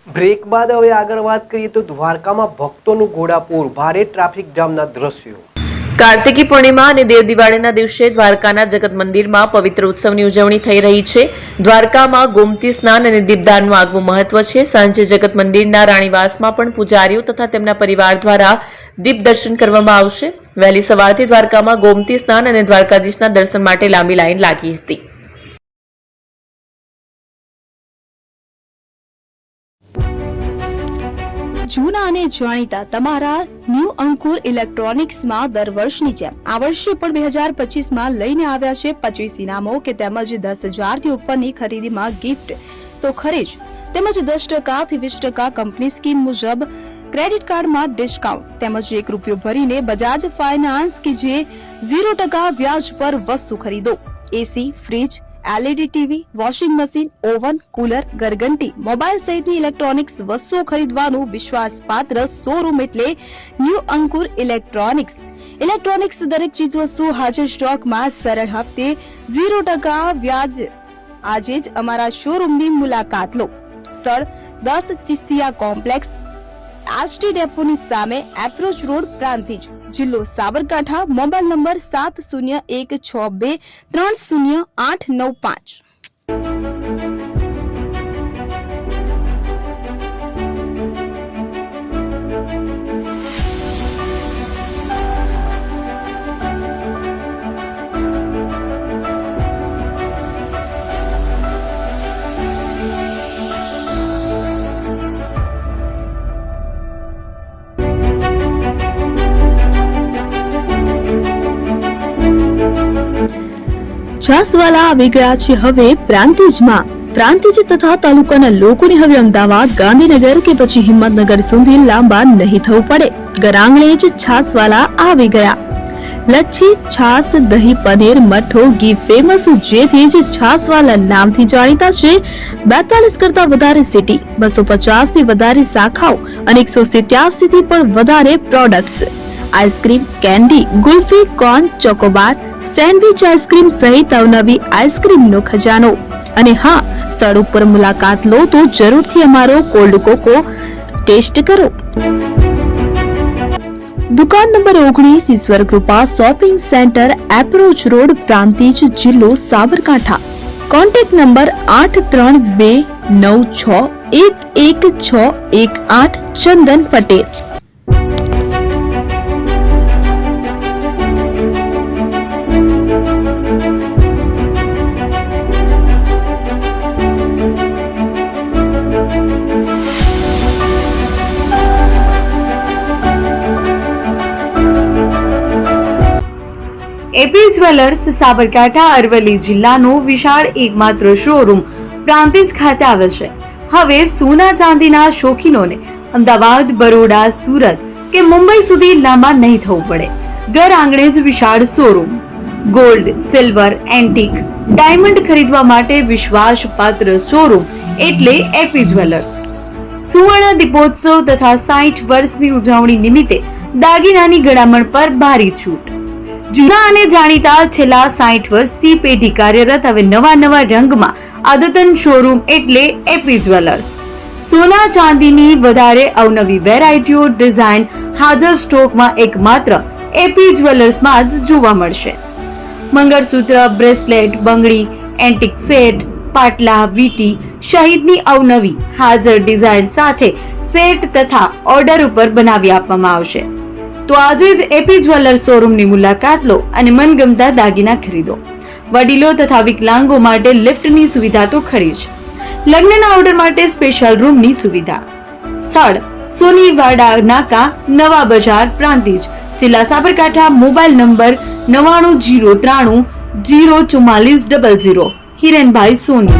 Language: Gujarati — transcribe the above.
બ્રેક બાદ હવે આગળ વાત કરીએ તો દ્વારકામાં ભક્તોનું ઘોડાપૂર, ભારે ટ્રાફિક જામના દ્રશ્યો। કાર્તિકી પૂર્ણિમા અને દેવ દિવાળીના દિવસે દ્વારકાના જગત મંદિરમાં પવિત્ર ઉત્સવની ઉજવણી થઈ રહી છે। દ્વારકામાં ગોમતી સ્નાન અને દીપદાનનું આગવું મહત્વ છે। સાંજે જગત મંદિરના રાણીવાસમાં પણ પૂજારીઓ તથા તેમના પરિવાર દ્વારા દીપ દર્શન કરવામાં આવશે। વહેલી સવારથી દ્વારકામાં ગોમતી સ્નાન અને દ્વારકાધીશના દર્શન માટે લાંબી લાઈન લાગી હતી। જૂના અને જાણીતા તમારા ન્યૂ અંકુર ઇલેક્ટ્રોનિક્સમાં દર વર્ષની જેમ આ વર્ષે પણ 2025માં લઈને આવ્યા છે 25 ઇનામો કે તેમજ 10,000 થી ઉપરની ખરીદીમાં ગિફ્ટ તો ખરીદ તેમજ 10% થી 20% કંપની સ્કીમ મુજબ ક્રેડિટ કાર્ડમાં ડિસ્કાઉન્ટ તેમજ ₹1 ભરીને બજાજ ફાઇનાન્સ કે જે 0% વ્યાજ પર વસ્તુ ખરીદો। AC, fridge, LED TV, washing machine, oven, cooler, ગરગંટી, મોબાઈલ સહિતની ઇલેક્ટ્રોનિક્સ વસ્તુઓ ખરીદવાનું વિશ્વાસપાત્ર શોરૂમ એટલે ન્યૂ અંકુર ઇલેક્ટ્રોનિક્સ। ઇલેક્ટ્રોનિક્સ દરેક ચીજ વસ્તુ હાજર સ્ટોકમાં સરળ હપ્તે 0% વ્યાજ। આજે જ અમારા શોરૂમની મુલાકાત લો। સ્થળ 10 ચિસ્તિયા કોમ્પ્લેક્સ, આરટી ડેપોની સામે, એપ્રોચ રોડ, પ્રાંતિજ, જિલ્લો સાબરકાંઠા। Mobile number 7012630895। છાસવાલા આવી ગયા છે હવે પ્રાંતિજમાં। પ્રાંતિજ તથા તાલુકાના લોકોને હવે અમદાવાદ, ગાંધીનગર કે પછી હિંમતનગર સુધી લાંબા નહીં થવું પડે। ઘર આંગણે જ છાસવાલા આવી ગયા। લચ્છી, છાસ, દહીં, પનીર, મઠ્ઠો, ઘી ફેમસ, જેથી જ છાસવાલા નામથી જાણીતા છે। 42 કરતા વધારે સિટી, 250 થી વધારે શાખાઓ અને 187 થી પણ વધારે products. Ice cream, candy, kulfi, corn, Chocobar, sandwich ice cream સહિત અવનવી આઈસ્ક્રીમનો ખજાનો। અને હા, સ્થળ ઉપર મુલાકાત લો તો જરૂરથી અમારો કોલ્ડ કોકો ટેસ્ટ કરો। દુકાન number 19, Ishwar Krupa shopping centre, approach road, Prantij, જિલ્લો Sabarkantha. Contact number 8329611618 Chandan Patel. AP jewellers Sabarkantha Aravalli જિલ્લાનો વિશાળ એકમાત્ર શોરૂમ પ્રાંતિજ ખાતે આવેલ છે। હવે સોના ચાંદીના શોખીનોને અમદાવાદ, બરોડા, સુરત કે મુંબઈ સુધી લાંબા નહીં થવું પડે। ઘર આંગણે જ વિશાળ showroom. Gold, silver, antique, diamond ખરીદવા માટે વિશ્વાસપાત્ર શોરૂમ એટલે એપી જ્વેલર્સ। સુવર્ણ દીપોત્સવ તથા 60 વર્ષની ઉજવણી નિમિત્તે દાગીનાની ગળામણ પર ભારી છૂટ। જૂના અને જાણીતા છેલ્લા 60 વર્ષથી પેઢી કાર્યરત હવે નવા રંગમાં અદ્યતન શોરૂમ એટલે એપી જ્વેલર્સ। સોના ચાંદીની વધારે અવનવી વેરાયટીઓ, ડિઝાઇન હાજર સ્ટોકમાં એકમાત્ર એપી જ્વેલર્સમાં જ જોવા મળશે। મંગળસૂત્ર, બ્રેસલેટ, બંગડી, એન્ટિક સેટ, પાટલા, વીટી સહિતની અવનવી હાજર ડિઝાઇન સાથે સેટ તથા ઓર્ડર ઉપર બનાવી આપવામાં આવશે। તો આજે જ એપી જ્વેલર્સ શોરૂમની મુલાકાત લો અને મનગમતા દાગીના ખરીદો। વડીલો તથા વિકલાંગો માટે લિફ્ટની સુવિધા તો ખરી જ, લગ્નના ઓર્ડર માટે સ્પેશિયલ રૂમની સુવિધા। સ્થળ સોનીવાડા નાકા, નવા બજાર, પ્રાંતિજ, જિલ્લા સાબરકાંઠા। Mobile number 9903304400। હિરેનભાઈ સોની।